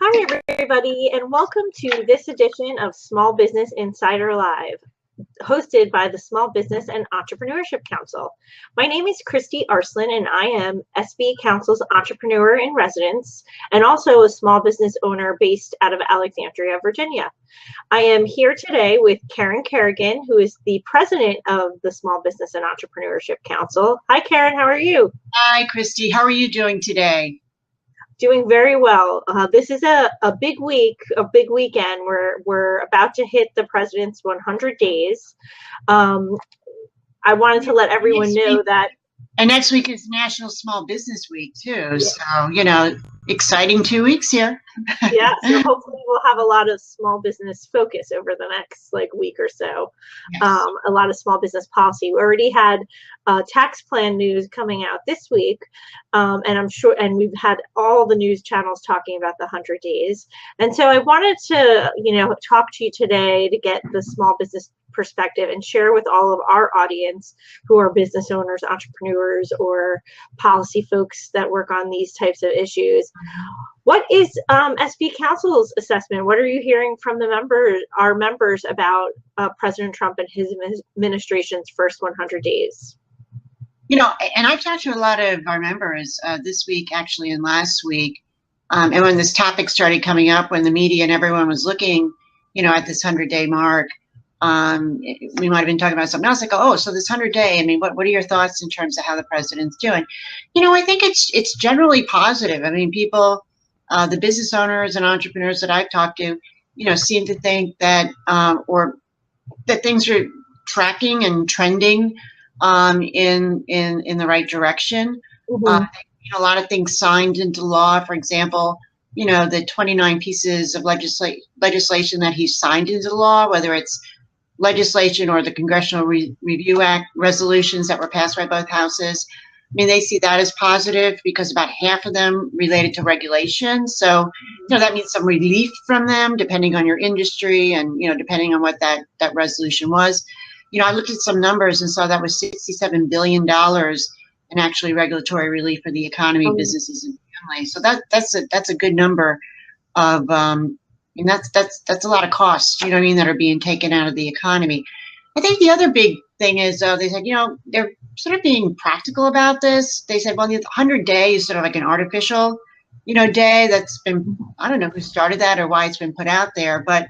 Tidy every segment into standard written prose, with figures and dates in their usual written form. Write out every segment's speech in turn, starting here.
Hi, everybody, and welcome to this edition of Small Business Insider Live, hosted by the Small Business and Entrepreneurship Council. My name is Kristie Arslan, and I am SB Council's entrepreneur in residence and also a small business owner based out of Alexandria, Virginia. I am here today with Kerrigan, who is the president of the Small Business and Entrepreneurship Council. Hi, Karen. How are you? Hi, Kristie. How are you doing today? Doing very well. This is a big week, a big weekend. We're about to hit the president's 100 days. I wanted to let everyone know that. And next week is National Small Business Week too. Yeah. So, exciting 2 weeks here. Yeah, so hopefully we'll have a lot of small business focus over the next week or so. Yes. A lot of small business policy. We already had tax plan news coming out this week, and I'm sure, and we've had all the news channels talking about the 100 days. And so I wanted to, talk to you today to get the small business perspective and share with all of our audience who are business owners, entrepreneurs, or policy folks that work on these types of issues. What is SB Council's assessment? What are you hearing from our members about President Trump and his administration's first 100 days? And I've talked to a lot of our members this week, actually, and last week. And when this topic started coming up, when the media and everyone was looking, at this 100-day mark, we might have been talking about something else, like, oh, so this 100-day, I mean, what are your thoughts in terms of how the president's doing? I think it's generally positive. I mean, people, the business owners and entrepreneurs that I've talked to, seem to think that, or that things are tracking and trending in the right direction. Mm-hmm. A lot of things signed into law. For example, the 29 pieces of legislation that he signed into law, whether it's legislation or the Congressional Review Act resolutions that were passed by both houses. I mean, they see that as positive because about half of them related to regulation. So, that means some relief from them, depending on your industry and, depending on what that resolution was. I looked at some numbers and saw that was $67 billion in actually regulatory relief for the economy, businesses, and families. So that's a good number of, and that's a lot of costs, that are being taken out of the economy. I think the other big thing is they said, they're sort of being practical about this. They said, well, the 100 day is sort of like an artificial, day that's been, I don't know who started that or why it's been put out there, but,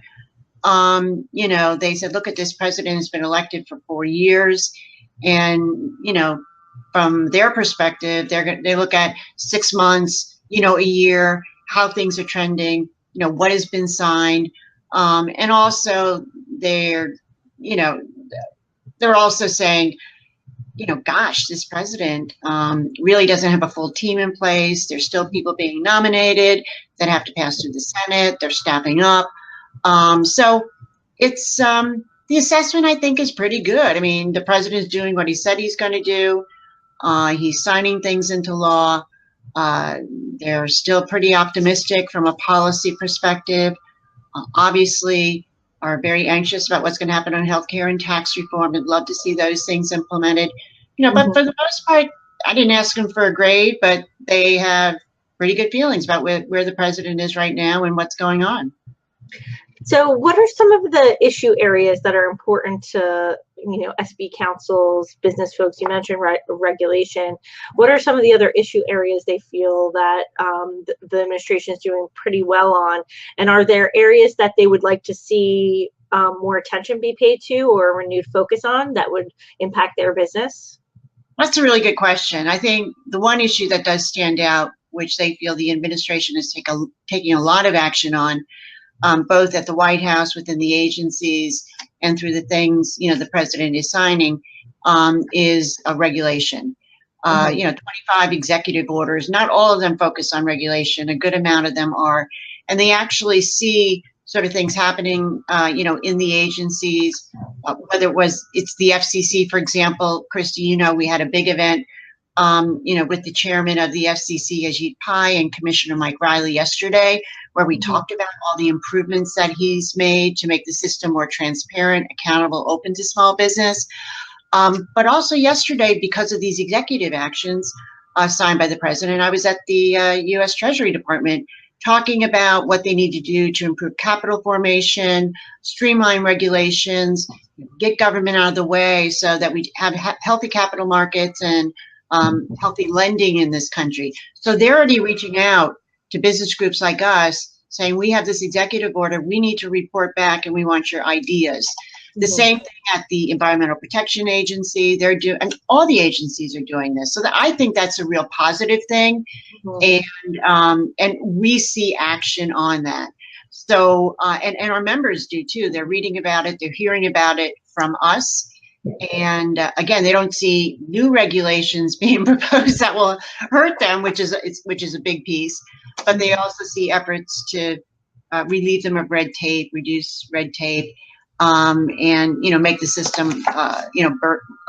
they said, look at this president has been elected for 4 years. And, from their perspective, they look at 6 months, a year, how things are trending, what has been signed. And also they're also saying, gosh, this president really doesn't have a full team in place. There's still people being nominated that have to pass through the Senate. They're staffing up. So it's the assessment, I think, is pretty good. I mean, the president is doing what he said he's going to do. He's signing things into law. They're still pretty optimistic from a policy perspective. Obviously, are very anxious about what's going to happen on healthcare and tax reform. I'd love to see those things implemented. But for the most part, I didn't ask them for a grade, but they have pretty good feelings about where the president is right now and what's going on. So what are some of the issue areas that are important to, SB Council's business folks? You mentioned regulation. What are some of the other issue areas they feel that the administration is doing pretty well on? And are there areas that they would like to see more attention be paid to or a renewed focus on that would impact their business? That's a really good question. I think the one issue that does stand out, which they feel the administration is taking a lot of action on, both at the White House, within the agencies, and through the things, the president is signing, is a regulation. 25 executive orders, not all of them focus on regulation. A good amount of them are. And they actually see sort of things happening, in the agencies, whether it's the FCC, for example. Kristie, we had a big event, with the chairman of the FCC, Ajit Pai, and Commissioner Mike Riley yesterday, where we talked about all the improvements that he's made to make the system more transparent, accountable, open to small business. But also yesterday, because of these executive actions signed by the president, I was at the U.S. Treasury Department talking about what they need to do to improve capital formation, streamline regulations, get government out of the way so that we have healthy capital markets and healthy lending in this country. So they're already reaching out to business groups like us saying, we have this executive order, we need to report back and we want your ideas. The same thing at the Environmental Protection Agency. They're doing, and all the agencies are doing this. So I think that's a real positive thing. And we see action on that. So, and our members do too. They're reading about it. They're hearing about it from us. And again, they don't see new regulations being proposed that will hurt them, which is a big piece. But they also see efforts to relieve them of red tape, reduce red tape, and make the system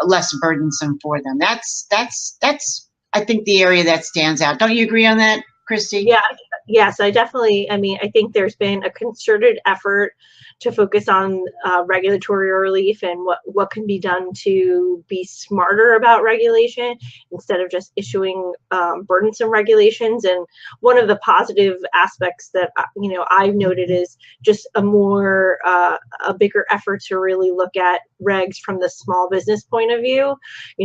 less burdensome for them. That's I think the area that stands out. Don't you agree on that, Kristie? Yeah, yes, I definitely. I mean, I think there's been a concerted effort to focus on regulatory relief and what can be done to be smarter about regulation instead of just issuing burdensome regulations. And one of the positive aspects that I've noted is just a bigger effort to really look at regs from the small business point of view.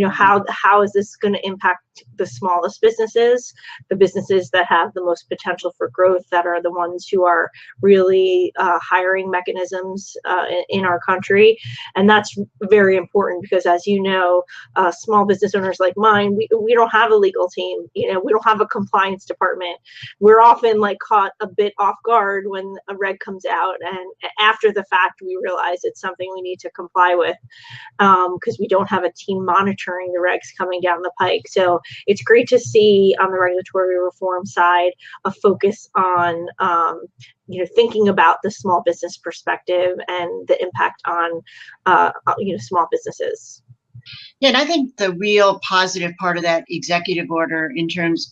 How is this going to impact the smallest businesses, the businesses that have the most potential for growth, that are the ones who are really hiring mechanisms in our country. And that's very important because, as you know, small business owners like mine, we don't have a legal team. We don't have a compliance department. We're often caught a bit off guard when a reg comes out, and after the fact we realize it's something we need to comply with because we don't have a team monitoring the regs coming down the pike. So it's great to see on the regulatory reform side a focus on thinking about the small business perspective and the impact on small businesses. Yeah, and I think the real positive part of that executive order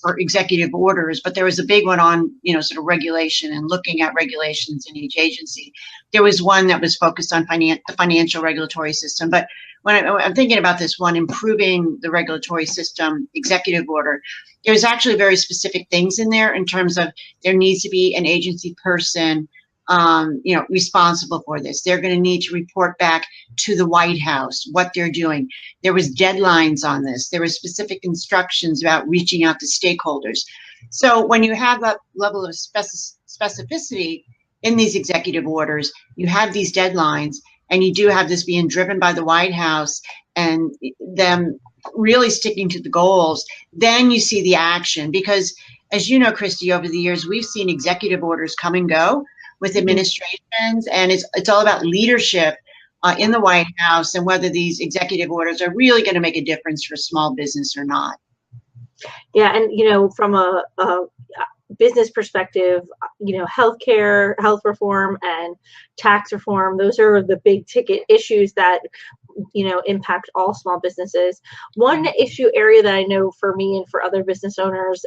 or executive orders, but there was a big one on, sort of regulation and looking at regulations in each agency. There was one that was focused on the financial regulatory system. But when I'm thinking about this one, improving the regulatory system executive order, there's actually very specific things in there in terms of there needs to be an agency person responsible for this. They're going to need to report back to the White House what they're doing. There was deadlines on this. There were specific instructions about reaching out to stakeholders. So when you have that level of specificity in these executive orders, you have these deadlines, and you do have this being driven by the White House and them really sticking to the goals, then you see the action. Because as you know, Kristie, over the years, we've seen executive orders come and go with administrations, and it's all about leadership in the White House and whether these executive orders are really going to make a difference for small business or not. Yeah, and from a business perspective, healthcare, health reform, and tax reform, those are the big ticket issues that impact all small businesses. One issue area that I know for me and for other business owners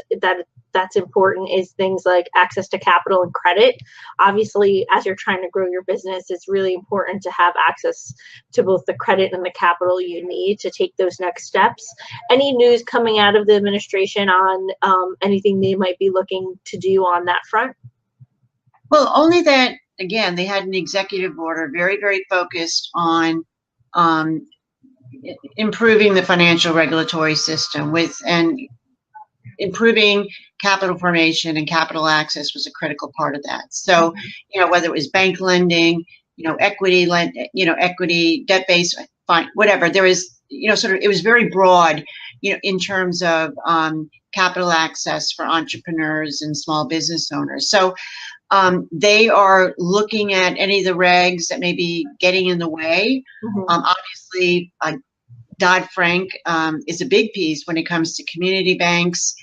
that's important is things like access to capital and credit. Obviously, as you're trying to grow your business, it's really important to have access to both the credit and the capital you need to take those next steps. Any news coming out of the administration on anything they might be looking to do on that front? Well, only that, again, they had an executive order very, very focused on improving the financial regulatory system and improving capital formation and capital access was a critical part of that. So, whether it was bank lending, equity, debt-based, fine, whatever, there is, it was very broad, in terms of capital access for entrepreneurs and small business owners. So they are looking at any of the regs that may be getting in the way. Obviously, Dodd-Frank is a big piece when it comes to community banks.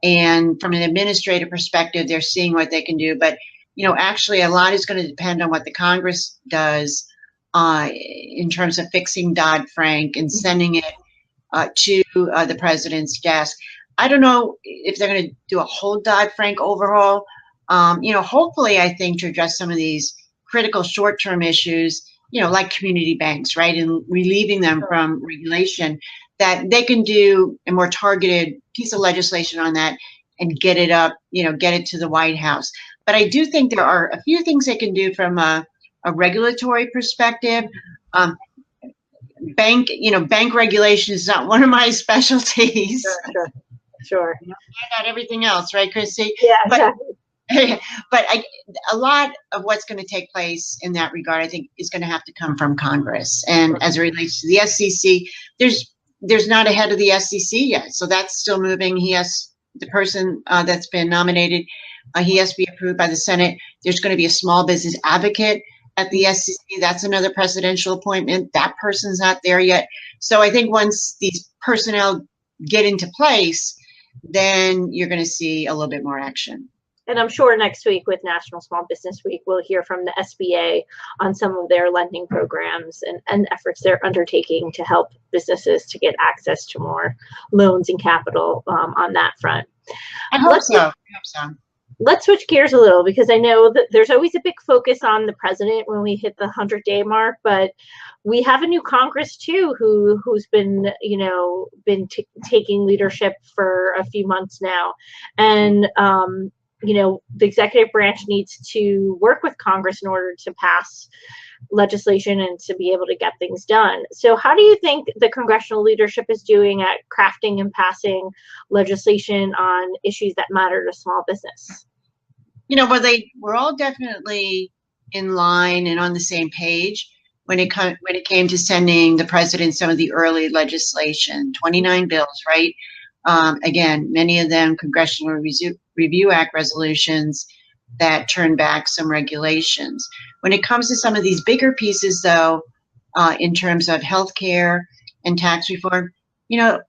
And from an administrative perspective, they're seeing what they can do. But, actually, a lot is going to depend on what the Congress does in terms of fixing Dodd-Frank and sending it to the president's desk. I don't know if they're going to do a whole Dodd-Frank overhaul. Hopefully, I think, to address some of these critical short-term issues, like community banks, right, and relieving them from regulation, that they can do a more targeted piece of legislation on that and get it up, get it to the White House. But I do think there are a few things they can do from a regulatory perspective. Bank regulation is not one of my specialties. Sure. I got everything else, right, Kristie? Yeah, but a lot of what's going to take place in that regard, I think, is going to have to come from Congress. And as it relates to the SEC, there's not a head of the SEC yet, so that's still moving. The person that's been nominated, he has to be approved by the Senate. There's going to be a small business advocate at the SEC. That's another presidential appointment. That person's not there yet. So I think once these personnel get into place, then you're going to see a little bit more action. And I'm sure next week with National Small Business Week, we'll hear from the SBA on some of their lending programs and efforts they're undertaking to help businesses to get access to more loans and capital on that front. I hope so. Let's switch gears a little, because I know that there's always a big focus on the president when we hit the 100-day mark, but we have a new Congress too, who's been taking leadership for a few months now, and the executive branch needs to work with Congress in order to pass legislation and to be able to get things done. So how do you think the congressional leadership is doing at crafting and legislation on issues that matter to small business? Well, we're all definitely in line and on the same page when it came to sending the president some of the early legislation, 29 bills, right? Again, many of them Congressional Review Act resolutions that turn back some regulations. When it comes to some of these bigger pieces, though, in terms of healthcare and tax reform, I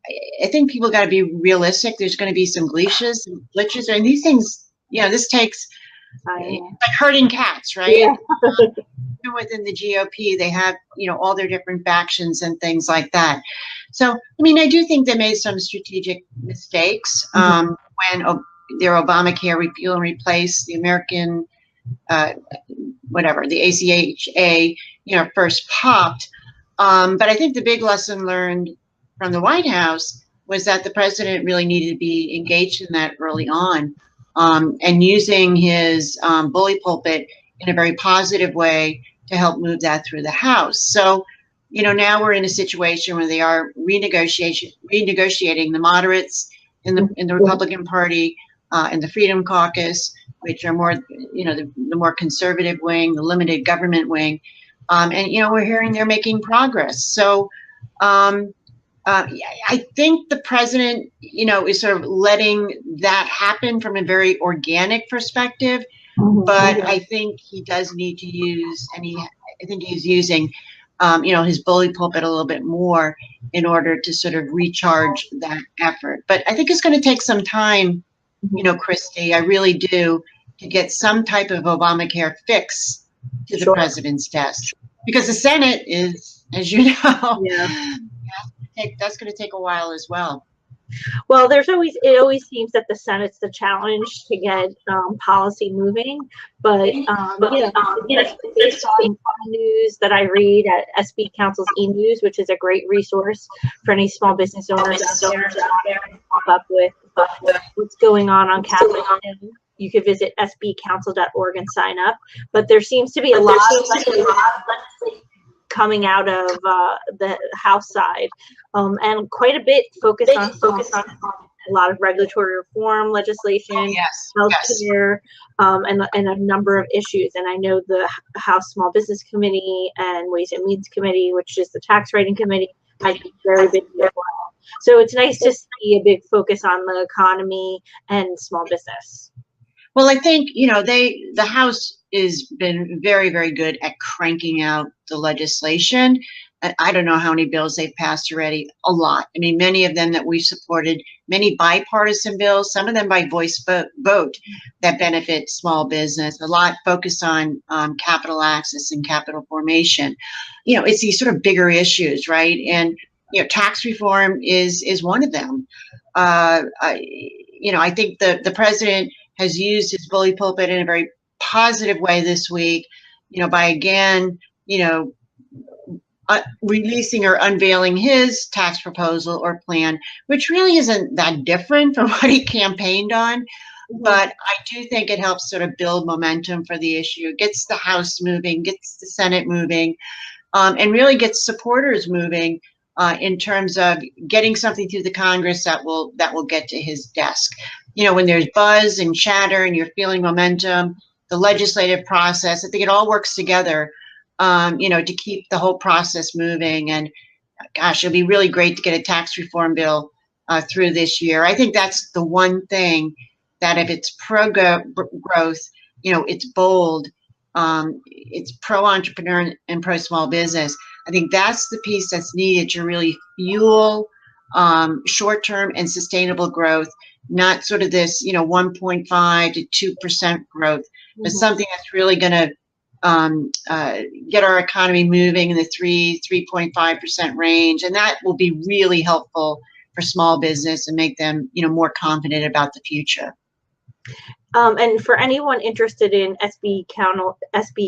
think people got to be realistic. There's going to be some glitches, and these things, this takes like herding cats, right? Yeah. Within the GOP, they have, all their different factions and things like that. So, I do think they made some strategic mistakes when their Obamacare repeal and replace, the American, the ACHA, first popped. But I think the big lesson learned from the White House was that the president really needed to be engaged in that early on, and using his bully pulpit in a very positive way to help move that through the House. So, now we're in a situation where they are renegotiating the moderates in the Republican Party and the Freedom Caucus, which are more, the more conservative wing, the limited government wing, and we're hearing they're making progress. So I think the president, is sort of letting that happen from a very organic perspective. But I think he does need to use, I think he's using, his bully pulpit a little bit more in order to sort of recharge that effort. But I think it's going to take some time, Kristie, I really do, to get some type of Obamacare fix to the president's desk. Because the Senate is, as you know, that's going to take a while as well. Well, it always seems that the Senate's the challenge to get policy moving, but based on news that I read at SB Council's e-news, which is a great resource for any small business owners out there to keep up with what's going on Capitol Hill. You could visit sbcouncil.org and sign up, but there seems to be a lot of coming out of the House side, and quite a bit focused on a lot of regulatory reform legislation, healthcare, and a number of issues. And I know the House Small Business Committee and Ways and Means Committee, which is the tax writing committee, might be very busy as well. So it's nice to see a big focus on the economy and small business. Well, I think, the House has been very, very good at cranking out the legislation. I don't know how many bills they've passed already. A lot. Many of them that we've supported, many bipartisan bills, some of them by voice vote that benefit small business, a lot focused on capital access and capital formation. It's these sort of bigger issues, right? And, tax reform is one of them. I think the president has used his bully pulpit in a very positive way this week, by again, releasing or unveiling his tax proposal or plan, which really isn't that different from what he campaigned on. But I do think it helps sort of build momentum for the issue, gets the House moving, gets the Senate moving, and really gets supporters moving in terms of getting something through the Congress that will get to his desk. You know, when there's buzz and chatter and you're feeling momentum, the legislative process, I think it all works together, you know, to keep the whole process moving. And gosh, it'll be really great to get a tax reform bill through this year. I think that's the one thing that if it's pro-growth, you know, it's bold, it's pro-entrepreneur and pro-small business. I think that's the piece that's needed to really fuel short-term and sustainable growth, not sort of this, you know, 1.5 to 2% growth, but something that's really going to get our economy moving in the 3.5% range. And that will be really helpful for small business and make them, you know, more confident about the future. And for anyone interested in SB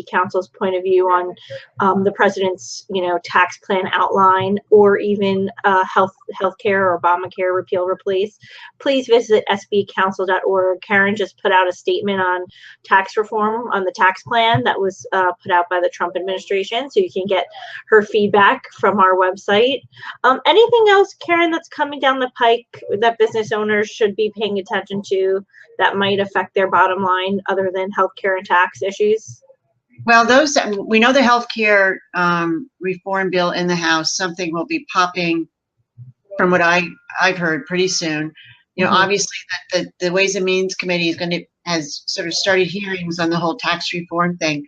Council's point of view on the president's, you know, tax plan outline, or even healthcare or Obamacare repeal replace, please visit sbcouncil.org. Karen just put out a statement on tax reform on the tax plan that was put out by the Trump administration, so you can get her feedback from our website. Anything else, Karen, that's coming down the pike that business owners should be paying attention to that might affect their bottom line other than healthcare and tax issues? Well, we know the healthcare reform bill in the House, something will be popping from what I've heard pretty soon. You know, obviously the Ways and Means Committee has sort of started hearings on the whole tax reform thing.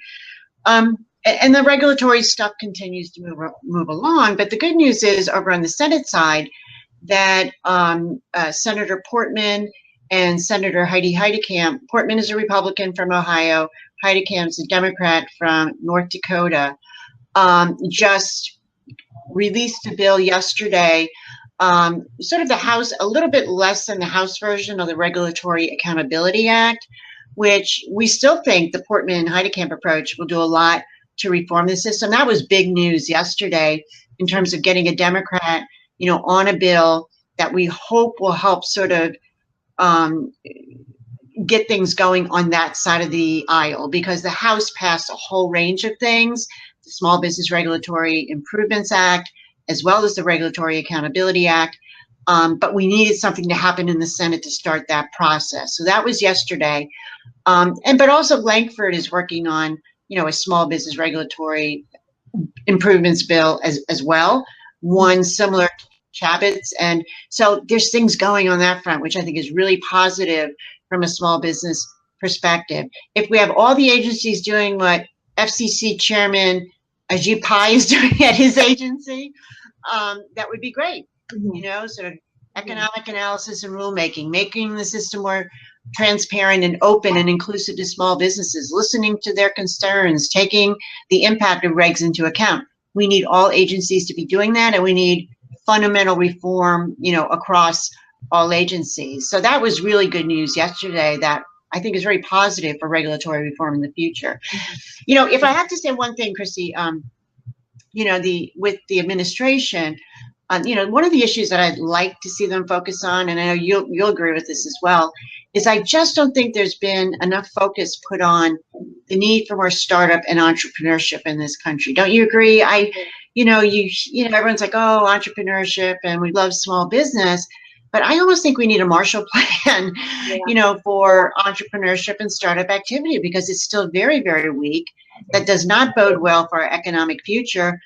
And the regulatory stuff continues to move along. But the good news is over on the Senate side that Senator Portman and Senator Heidi Heitkamp. Portman is a Republican from Ohio. Heitkamp is a Democrat from North Dakota. Just released a bill yesterday, sort of the House, a little bit less than the House version of the Regulatory Accountability Act, which we still think the Portman and Heitkamp approach will do a lot to reform the system. That was big news yesterday in terms of getting a Democrat, you know, on a bill that we hope will help sort of get things going on that side of the aisle, because the House passed a whole range of things, the Small Business Regulatory Improvements Act, as well as the Regulatory Accountability Act. But we needed something to happen in the Senate to start that process. So that was yesterday. But also Lankford is working on, you know, a Small Business Regulatory Improvements bill as well, one similar to Chabot's. And so there's things going on that front, which I think is really positive from a small business perspective. If we have all the agencies doing what FCC Chairman Ajit Pai is doing at his agency, that would be great. You know, sort of economic analysis and rulemaking, making the system more transparent and open and inclusive to small businesses, listening to their concerns, taking the impact of regs into account. We need all agencies to be doing that, and we need fundamental reform, you know, across all agencies. So that was really good news yesterday that I think is very positive for regulatory reform in the future. You know, if I have to say one thing, Kristie, you know, with the administration, you know, one of the issues that I'd like to see them focus on, and I know you'll agree with this as well, is I just don't think there's been enough focus put on the need for more startup and entrepreneurship in this country. Don't you agree? You know, everyone's like, oh, entrepreneurship, and we love small business, but I almost think we need a Marshall Plan, you know, for entrepreneurship and startup activity, because it's still very, very weak. That does not bode well for our economic future.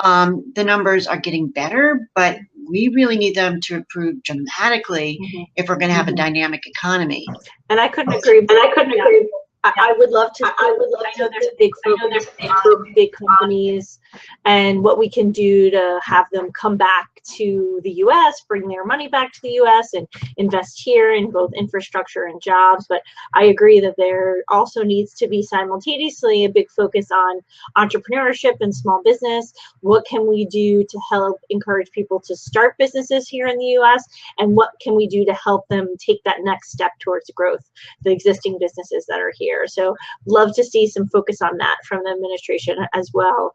The numbers are getting better, but we really need them to improve dramatically if we're going to have a dynamic economy. And I couldn't agree. I would love to. I know there's a big focus on big companies and what we can do to have them come back to the U.S., bring their money back to the U.S. and invest here in both infrastructure and jobs. But I agree that there also needs to be simultaneously a big focus on entrepreneurship and small business. What can we do to help encourage people to start businesses here in the U.S.? And what can we do to help them take that next step towards growth, the existing businesses that are here? So love to see some focus on that from the administration as well.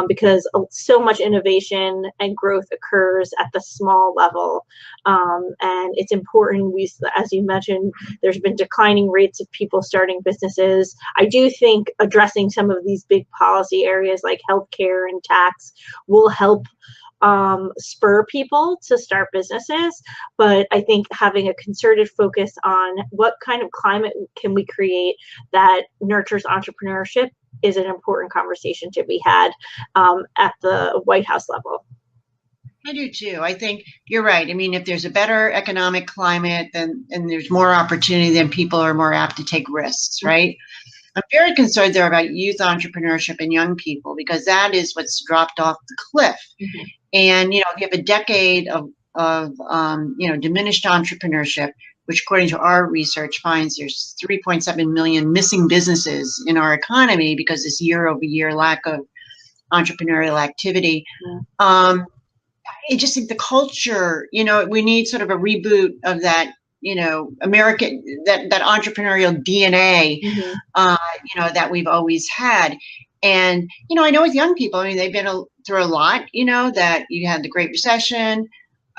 because so much innovation and growth occurs at the small level. And it's important, as you mentioned, there's been declining rates of people starting businesses. I do think addressing some of these big policy areas like healthcare and tax will help spur people to start businesses. But I think having a concerted focus on what kind of climate can we create that nurtures entrepreneurship is an important conversation to be had at the White House level. I do too. I think you're right. I mean, if there's a better economic climate, then and there's more opportunity, then people are more apt to take risks, right? I'm very concerned there about youth entrepreneurship and young people, because that is what's dropped off the cliff. Mm-hmm. And, you know, if you have a decade of diminished entrepreneurship, which according to our research finds there's 3.7 million missing businesses in our economy because this year-over-year lack of entrepreneurial activity. Mm-hmm. I just think the culture, you know, we need sort of a reboot of that, you know, American, that entrepreneurial DNA, mm-hmm. You know, that we've always had. And, you know, I know with young people, I mean, they've been through a lot, you know, that you had the Great Recession,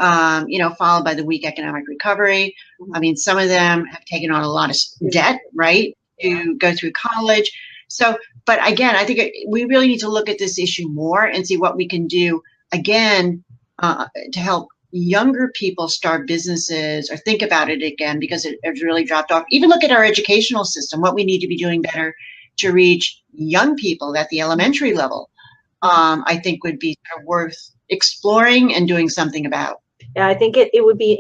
you know, followed by the weak economic recovery. Mm-hmm. I mean, some of them have taken on a lot of debt, right, to go through college. So, but again, I think we really need to look at this issue more and see what we can do, again, to help younger people start businesses or think about it again, because it's really dropped off. Even look at our educational system, what we need to be doing better to reach young people at the elementary level, I think would be worth exploring and doing something about. Yeah, I think it would be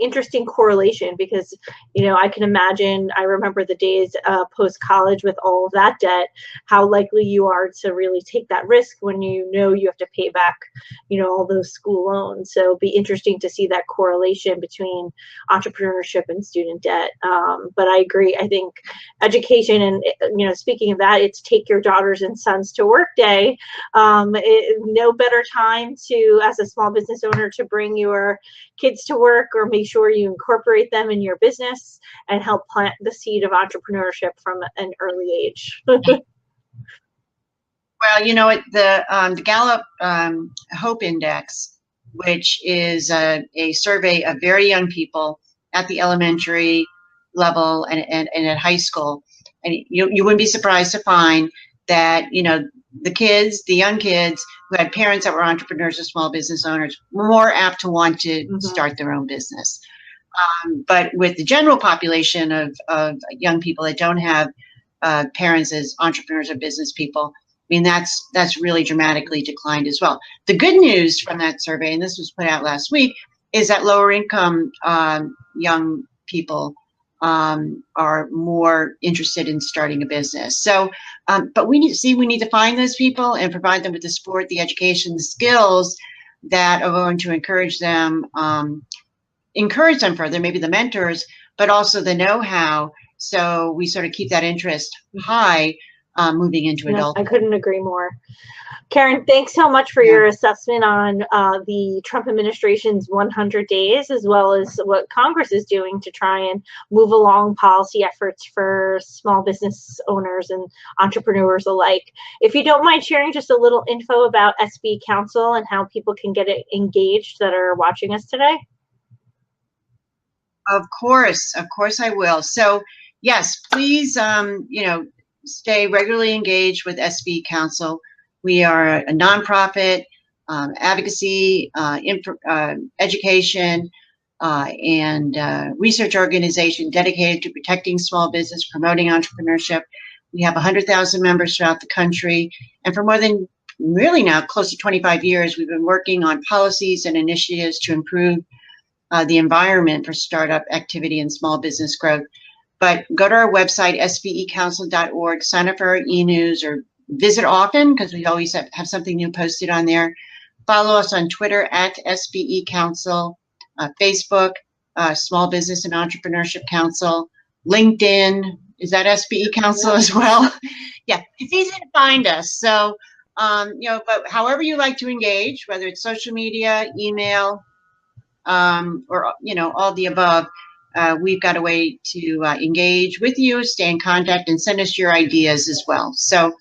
interesting correlation, because, you know, I can imagine, I remember the days post-college with all of that debt, how likely you are to really take that risk when you know you have to pay back, you know, all those school loans. So it'd be interesting to see that correlation between entrepreneurship and student debt. But I agree. I think education, and, you know, speaking of that, it's Take Your Daughters and Sons to Work Day. No better time to, as a small business owner, to bring your kids to work, or make sure you incorporate them in your business and help plant the seed of entrepreneurship from an early age. Well, you know, the Gallup Hope Index, which is a survey of very young people at the elementary level and at high school, and you wouldn't be surprised to find that, you know, the young kids who had parents that were entrepreneurs or small business owners were more apt to want to mm-hmm. start their own business. But with the general population of young people that don't have parents as entrepreneurs or business people, I mean, that's really dramatically declined as well. The good news from that survey, and this was put out last week, is that lower income young people are more interested in starting a business. So, but we need to find those people and provide them with the support, the education, the skills that are going to encourage them further, maybe the mentors, but also the know-how. So we sort of keep that interest high moving into adulthood. I couldn't agree more. Karen, thanks so much for your assessment on the Trump administration's 100 days, as well as what Congress is doing to try and move along policy efforts for small business owners and entrepreneurs alike. If you don't mind sharing just a little info about SB Council and how people can get engaged that are watching us today. Of course I will. So yes, please, you know, stay regularly engaged with SB Council. We are a nonprofit advocacy, education, and research organization dedicated to protecting small business, promoting entrepreneurship. We have 100,000 members throughout the country, and for more than really now close to 25 years, we've been working on policies and initiatives to improve the environment for startup activity and small business growth. But go to our website, sbecouncil.org, sign up for our e-news, or visit often, because we always have something new posted on there. Follow us on Twitter at SBE Council, Facebook, Small Business and Entrepreneurship Council, LinkedIn. Is that SBE Council as well? Yeah, it's easy to find us. So, you know, but however you like to engage, whether it's social media, email, or, you know, all the above, we've got a way to engage with you, stay in contact, and send us your ideas as well. So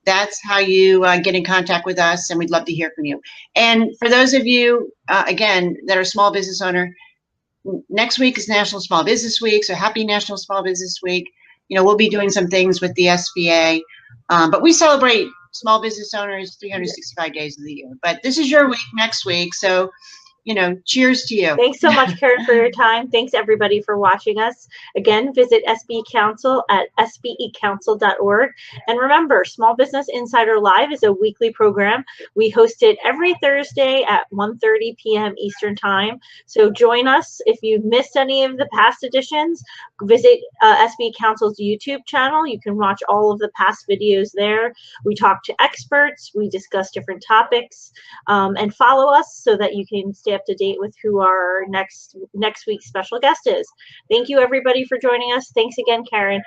that's how you get in contact with us, and we'd love to hear from you. And for those of you, again, that are small business owner, next week is National Small Business Week, so happy National Small Business Week. You know, we'll be doing some things with the SBA, but we celebrate small business owners 365 days of the year. But this is your week next week, so you know, cheers to you. Thanks so much, Karen, for your time. Thanks, everybody, for watching us. Again, visit SBE Council at sbecouncil.org. And remember, Small Business Insider Live is a weekly program. We host it every Thursday at 1:30 p.m. Eastern Time. So join us. If you've missed any of the past editions, visit SBE Council's YouTube channel. You can watch all of the past videos there. We talk to experts. We discuss different topics. And follow us so that you can stay up to date with who our next week's special guest is. Thank you, everybody, for joining us. Thanks again, Karen.